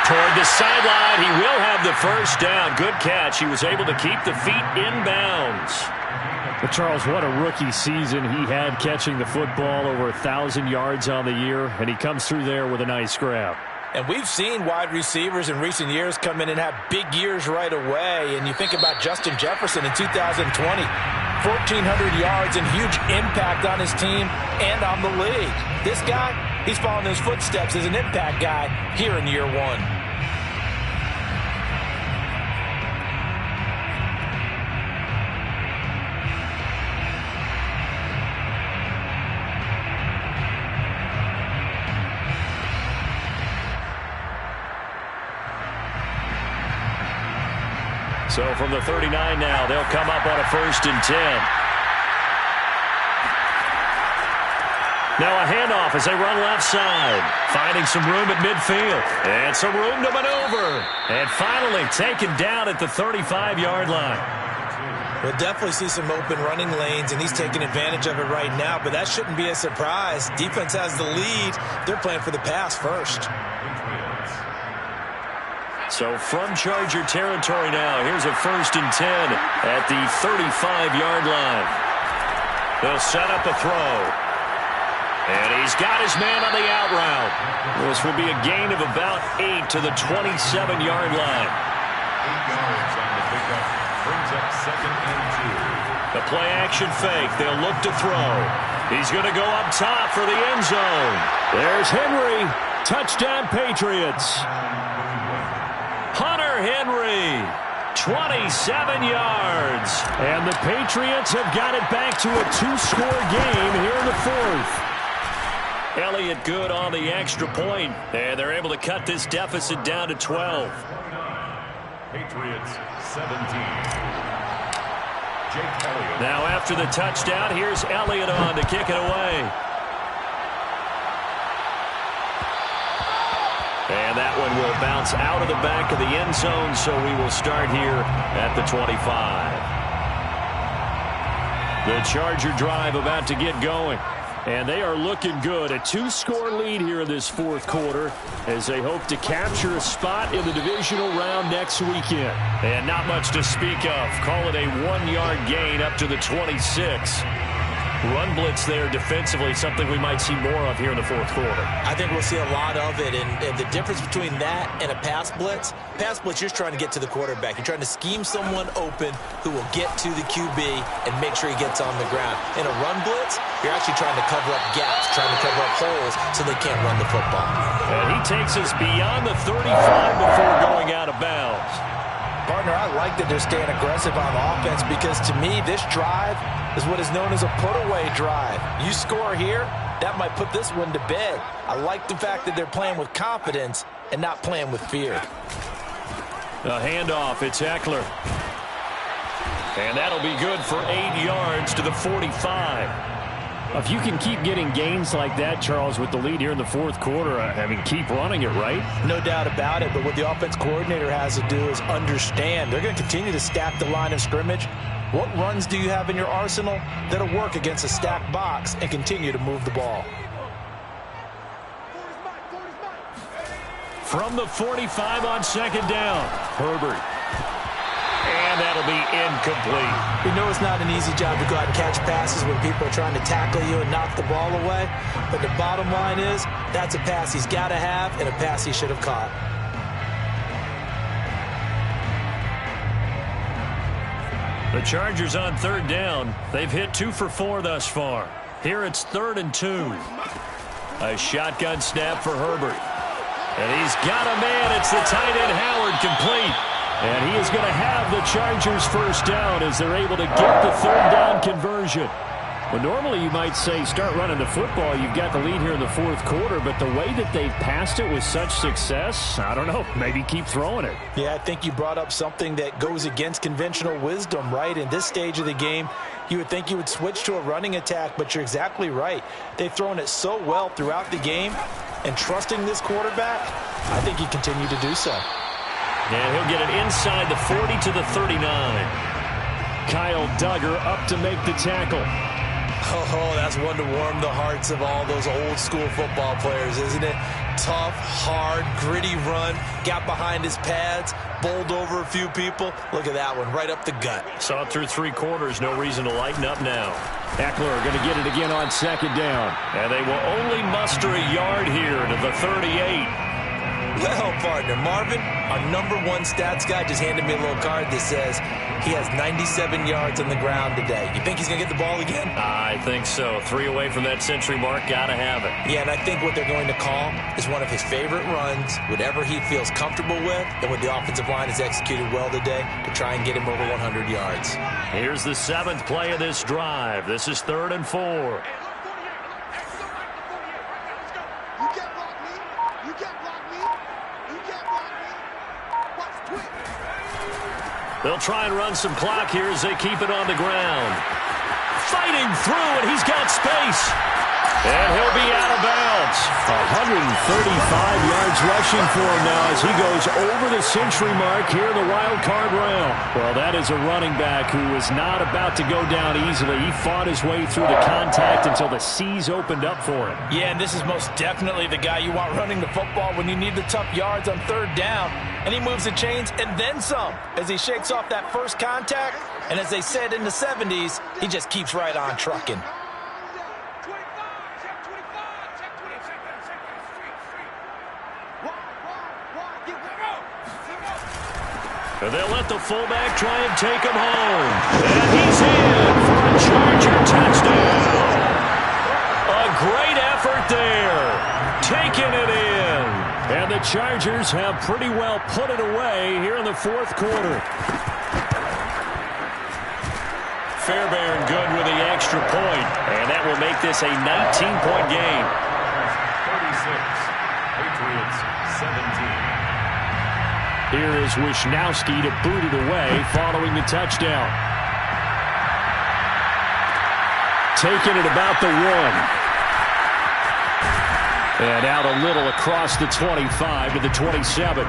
Toward the sideline, he will have the first down. Good catch. He was able to keep the feet in bounds. But Charles, what a rookie season he had, catching the football, over 1,000 yards on the year, and he comes through there with a nice grab. And we've seen wide receivers in recent years come in and have big years right away. And you think about Justin Jefferson in 2020, 1,400 yards and huge impact on his team and on the league. This guy, he's following his footsteps as an impact guy here in year one. So from the 39 now, they'll come up on a 1st and 10. Now a handoff as they run left side. Finding some room at midfield. And some room to maneuver. And finally taken down at the 35-yard line. We'll definitely see some open running lanes, and he's taking advantage of it right now, but that shouldn't be a surprise. Defense has the lead. They're playing for the pass first. So from Charger territory now, here's a 1st and 10 at the 35-yard line. They'll set up a throw. And he's got his man on the out route. This will be a gain of about 8 to the 27-yard line. 8 yards on the pickup. Brings up 2nd and 2. The play action fake. They'll look to throw. He's going to go up top for the end zone. There's Henry. Touchdown, Patriots. Hunter Henry, 27 yards. And the Patriots have got it back to a 2-score game here in the 4th. Elliott good on the extra point, and they're able to cut this deficit down to 12. Patriots 17. Jake Elliott. Now after the touchdown, here's Elliott on to kick it away. bounce out of the back of the end zone, so we will start here at the 25. The Charger drive about to get going. And they are looking good. A 2-score lead here in this fourth quarter as they hope to capture a spot in the divisional round next weekend. And not much to speak of. Call it a 1-yard gain up to the 26. Run blitz there defensively, something we might see more of here in the fourth quarter. I think we'll see a lot of it, and the difference between that and a pass blitz, you're just trying to get to the quarterback. You're trying to scheme someone open who will get to the QB and make sure he gets on the ground. In a run blitz, you're actually trying to cover up gaps, trying to cover up holes so they can't run the football. And he takes us beyond the 35 before going out of bounds. Partner, I like that they're staying aggressive on offense because, to me, this drive is what is known as a put-away drive. You score here, that might put this one to bed. I like the fact that they're playing with confidence and not playing with fear. A handoff, it's Eckler. And that'll be good for 8 yards to the 45. If you can keep getting gains like that, Charles, with the lead here in the fourth quarter, I mean, keep running it, right? No doubt about it, but what the offense coordinator has to do is understand. They're going to continue to stack the line of scrimmage. What runs do you have in your arsenal that'll work against a stacked box and continue to move the ball? From the 45 on second down, Herbert. And that'll be incomplete. You know it's not an easy job to go out and catch passes when people are trying to tackle you and knock the ball away. But the bottom line is, that's a pass he's got to have and a pass he should have caught. The Chargers on third down. They've hit 2 for 4 thus far. Here it's 3rd and 2. A shotgun snap for Herbert. And he's got a man. It's the tight end Howard, complete. And he is going to have the Chargers first down as they're able to get the third down conversion. Well, normally you might say start running the football. You've got the lead here in the fourth quarter, but the way that they've passed it with such success, I don't know, maybe keep throwing it. Yeah, I think you brought up something that goes against conventional wisdom, right? In this stage of the game, you would think you would switch to a running attack, but you're exactly right. They've thrown it so well throughout the game, and trusting this quarterback, I think he continued to do so. And he'll get it inside the 40 to the 39. Kyle Duggar up to make the tackle. Oh, that's one to warm the hearts of all those old school football players, isn't it? Tough, hard, gritty run, got behind his pads, bowled over a few people. Look at that one, right up the gut. Saw it through 3 quarters, no reason to lighten up now. Eckler going to get it again on second down. And they will only muster a yard here to the 38. Well, partner, Marvin, our #1 stats guy just handed me a little card that says he has 97 yards on the ground today. You think he's going to get the ball again? I think so. 3 away from that century mark, got to have it. Yeah, and I think what they're going to call is one of his favorite runs, whatever he feels comfortable with, and what the offensive line has executed well today to try and get him over 100 yards. Here's the 7th play of this drive. This is 3rd and 4. They'll try and run some clock here as they keep it on the ground. Fighting through, and he's got space. And he'll be out of bounds. 135 yards rushing for him now as he goes over the century mark here in the wild card round. Well, that is a running back who is not about to go down easily. He fought his way through the contact until the seas opened up for him. Yeah, and this is most definitely the guy you want running the football when you need the tough yards on 3rd down. And he moves the chains and then some as he shakes off that first contact. And as they said in the 70s, he just keeps right on trucking. And they'll let the fullback try and take him home. And he's in for a Charger touchdown. A great effort there. Taking it in. And the Chargers have pretty well put it away here in the fourth quarter. Fairbairn good with the extra point. And that will make this a 19-point game. 36. Patriots 17. Here is Wisnowski to boot it away following the touchdown. Taking it about the 1. And out a little across the 25 to the 27.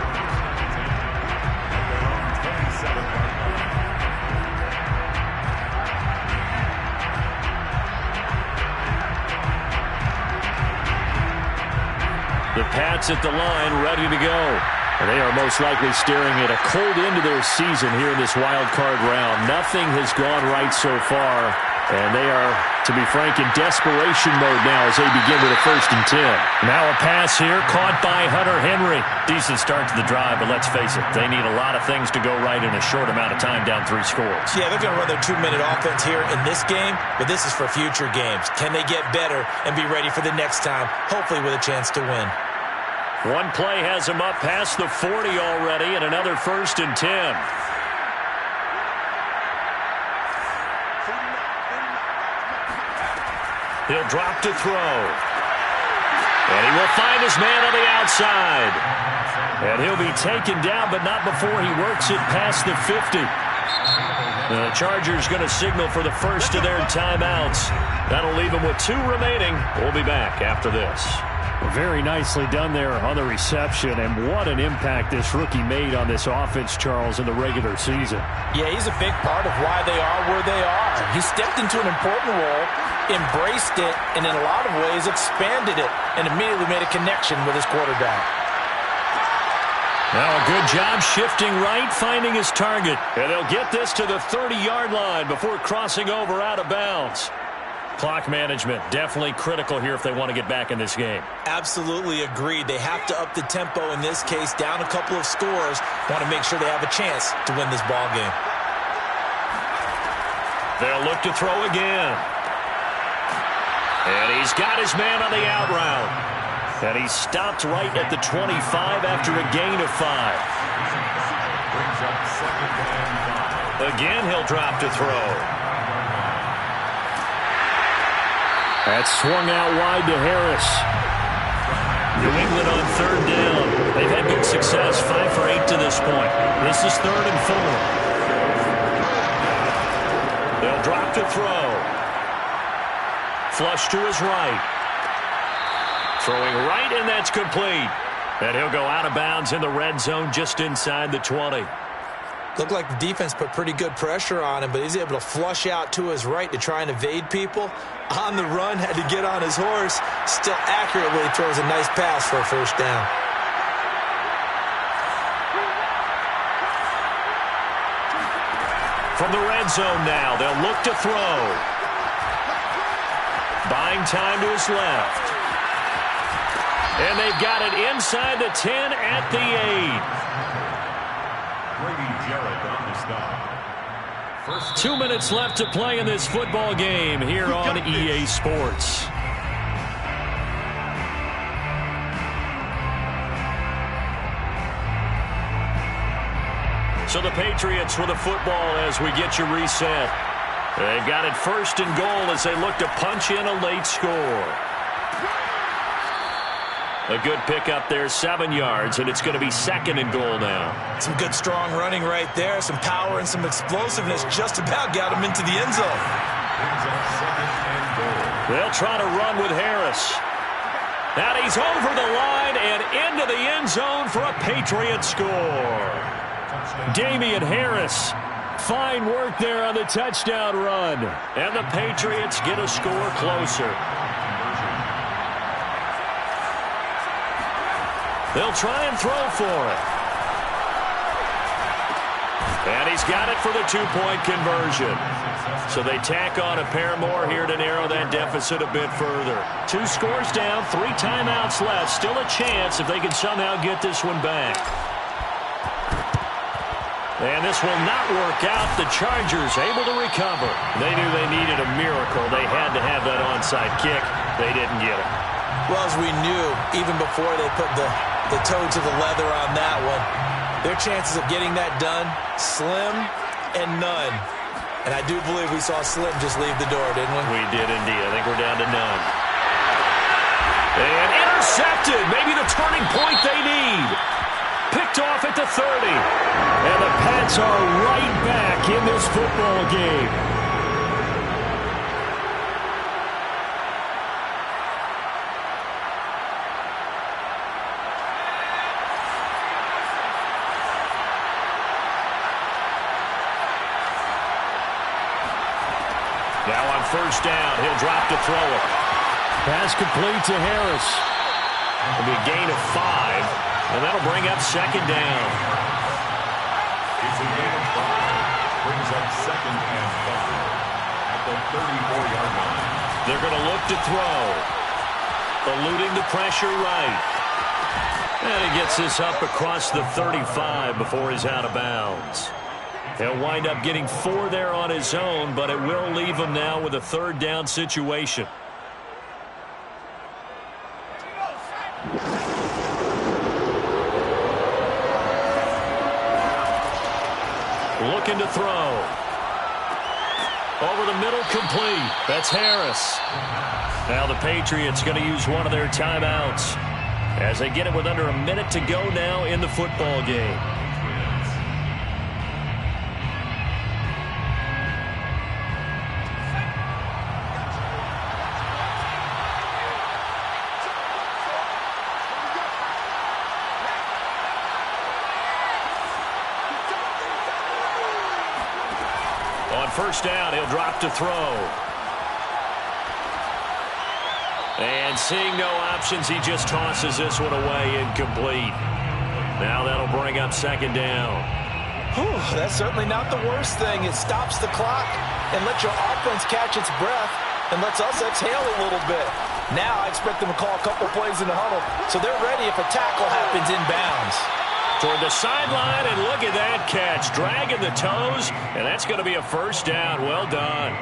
The Pats at the line, ready to go. And they are most likely staring at a cold end to their season here in this wild card round. Nothing has gone right so far. And they are, to be frank, in desperation mode now as they begin with a 1st and 10. Now a pass here, caught by Hunter Henry. Decent start to the drive, but let's face it, they need a lot of things to go right in a short amount of time down 3 scores. Yeah, they're going to run their 2-minute offense here in this game, but this is for future games. Can they get better and be ready for the next time, hopefully with a chance to win? One play has him up past the 40 already, and another 1st and 10. He'll drop to throw. And he will find his man on the outside. And he'll be taken down, but not before he works it past the 50. The Chargers going to signal for the first of their timeouts. That'll leave them with 2 remaining. We'll be back after this. Very nicely done there on the reception, and what an impact this rookie made on this offense, Charles, in the regular season. Yeah, he's a big part of why they are where they are. He stepped into an important role, embraced it, and in a lot of ways expanded it, and immediately made a connection with his quarterback. Now a good job shifting right, finding his target. And they'll get this to the 30-yard line before crossing over out of bounds. Clock management definitely critical here if they want to get back in this game. Absolutely agreed. They have to up the tempo in this case, down a couple of scores. Want to make sure they have a chance to win this ball game. They'll look to throw again. And he's got his man on the out route. And he stopped right at the 25 after a gain of 5. Again, he'll drop to throw. That swung out wide to Harris. New England on 3rd down. They've had good success, 5 for 8 to this point. This is 3rd and 4. They'll drop to throw. Flush to his right. Throwing right, and that's complete. And he'll go out of bounds in the red zone just inside the 20. Looked like the defense put pretty good pressure on him, but he's able to flush out to his right to try and evade people. On the run, had to get on his horse. Still accurately throws a nice pass for a 1st down. From the red zone now, they'll look to throw. Buying time to his left. And they've got it inside the 10 at the 8. 2 minutes left to play in this football game here on EA Sports. So the Patriots with the football as we get you reset. They've got it 1st and goal as they look to punch in a late score. A good pickup there, 7 yards, and it's going to be 2nd and goal now. Some good strong running right there, some power and some explosiveness just about got him into the end zone. They'll try to run with Harris. And he's over the line and into the end zone for a Patriot score. Damian Harris, fine work there on the touchdown run. And the Patriots get a score closer. They'll try and throw for it. And he's got it for the 2-point conversion. So they tack on a pair more here to narrow that deficit a bit further. 2 scores down, 3 timeouts left. Still a chance if they can somehow get this one back. And this will not work out. The Chargers able to recover. They knew they needed a miracle. They had to have that onside kick. They didn't get it. Well, as we knew, even before they put the toe to the leather on that one, their chances of getting that done, slim and none. And I do believe we saw Slim just leave the door, didn't we? We did indeed. I think we're down to none. And intercepted. Maybe the turning point they need. Picked off at the 30. And the Pats are right back in this football game. first down. He'll drop to throw it. Pass complete to Harris. It'll be a gain of 5, and that'll bring up second down. It's a gain of 5. Brings up second and 5 at the 34-yard line. They're going to look to throw. Eluding the pressure right. And he gets this up across the 35 before he's out of bounds. He'll wind up getting 4 there on his own, but it will leave him now with a third down situation. Looking to throw. Over the middle, complete. That's Harris. Now the Patriots going to use one of their timeouts as they get it with under a minute to go now in the football game. On first down, he'll drop to throw. And seeing no options, he just tosses this one away, incomplete. Now that'll bring up second down. Whew, that's certainly not the worst thing. It stops the clock and lets your offense catch its breath and lets us exhale a little bit. Now I expect them to call a couple plays in the huddle so they're ready if a tackle happens inbounds. Toward the sideline, and look at that catch. Dragging the toes, and that's going to be a first down. Well done.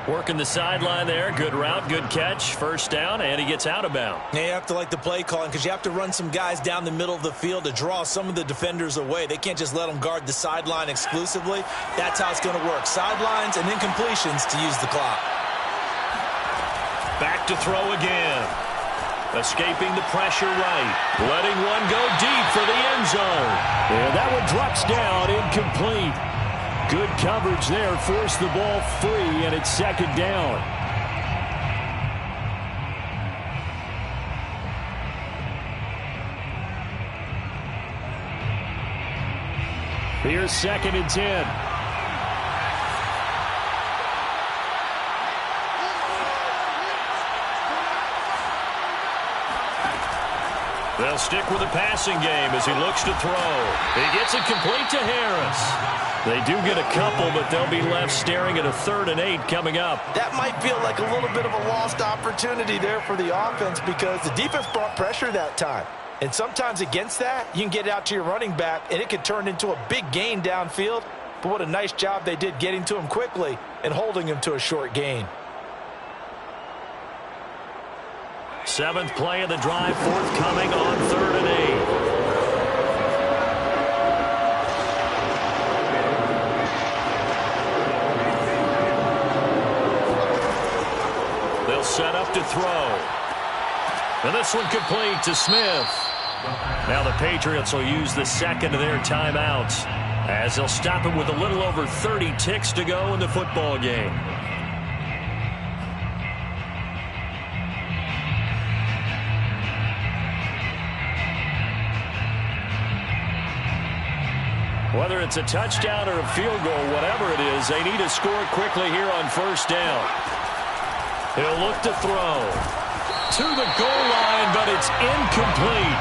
Working the sideline there. Good route, good catch. First down, and he gets out of bounds. Yeah, you have to like the play calling because you have to run some guys down the middle of the field to draw some of the defenders away. They can't just let them guard the sideline exclusively. That's how it's going to work. Sidelines and incompletions to use the clock. Back to throw again. Escaping the pressure right. Letting one go deep for the end zone. And that one drops down, incomplete. Good coverage there. Forced the ball free, and it's second down. Here's second and 10. They'll stick with the passing game as he looks to throw. He gets it complete to Harris. They do get a couple, but they'll be left staring at a 3rd and 8 coming up. That might feel like a little bit of a lost opportunity there for the offense because the defense brought pressure that time. And sometimes against that, you can get out to your running back, and it could turn into a big gain downfield. But what a nice job they did getting to him quickly and holding him to a short gain. 7th play of the drive, forthcoming on 3rd and 8. They'll set up to throw. And this one complete to Smith. Now the Patriots will use the second of their timeouts as they'll stop it with a little over 30 ticks to go in the football game. Whether it's a touchdown or a field goal, whatever it is, they need to score quickly here on first down. He'll look to throw. To the goal line, but it's incomplete.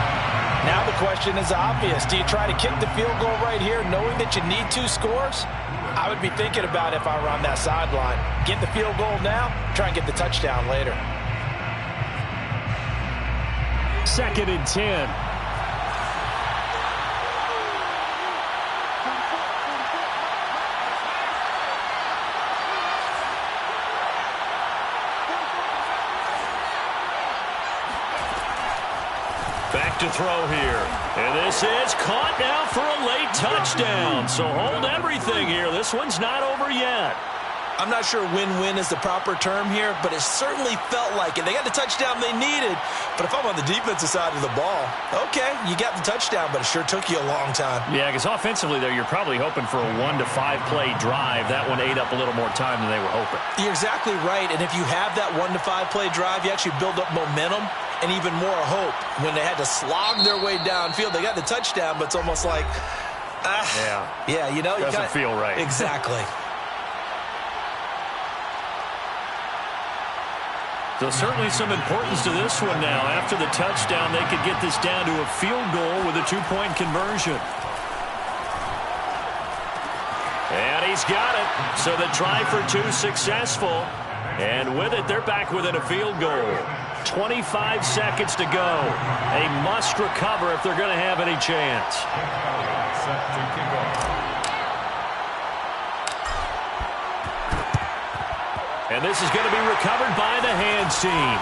Now the question is obvious. Do you try to kick the field goal right here knowing that you need 2 scores? I would be thinking about if I were on that sideline. Get the field goal now, try and get the touchdown later. 2nd and 10. Back to throw here. And this is caught now for a late touchdown. So hold everything here. This one's not over yet. I'm not sure win-win is the proper term here, but it certainly felt like it. They got the touchdown they needed, but if I'm on the defensive side of the ball, okay, you got the touchdown, but it sure took you a long time. Yeah, because offensively there, you're probably hoping for a 1 to 5 play drive. That one ate up a little more time than they were hoping. You're exactly right, and if you have that 1 to 5 play drive, you actually build up momentum and even more hope. When they had to slog their way downfield, they got the touchdown, but it's almost like, yeah, you know, doesn't feel right. Exactly. So certainly some importance to this one now. After the touchdown, they could get this down to a field goal with a 2-point conversion. And he's got it. So the try for 2 successful. And with it, they're back within a field goal. 25 seconds to go. A must recover if they're going to have any chance. Set to kick off. And this is going to be recovered by the hands team.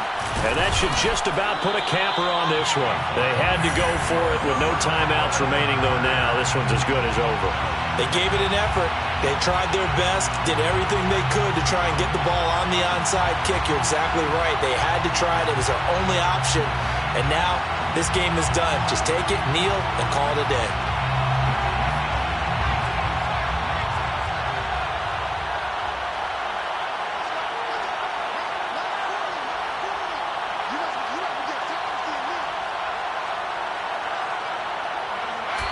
And that should just about put a capper on this one. They had to go for it with no timeouts remaining, though now this one's as good as over. They gave it an effort. They tried their best, did everything they could to try and get the ball on the onside kick. You're exactly right. They had to try it. It was their only option. And now this game is done. Just take it, kneel, and call it a day.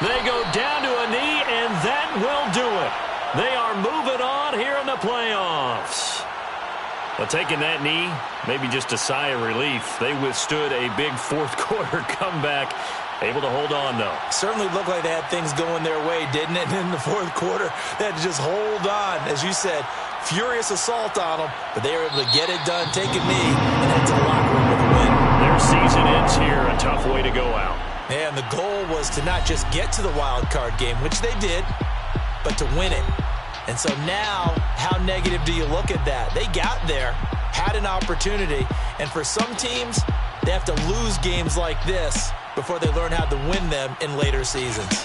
They go down to a knee, and that will do it. They are moving on here in the playoffs. Well, taking that knee, maybe just a sigh of relief. They withstood a big fourth-quarter comeback. Able to hold on, though. Certainly looked like they had things going their way, didn't it? In the fourth quarter, they had to just hold on. As you said, furious assault on them, but they were able to get it done, take a knee, and head to the locker room with a win. Their season ends here. A tough way to go out. And the goal was to not just get to the wild card game, which they did, but to win it. And so now, how negative do you look at that? They got there, had an opportunity, and for some teams, they have to lose games like this before they learn how to win them in later seasons.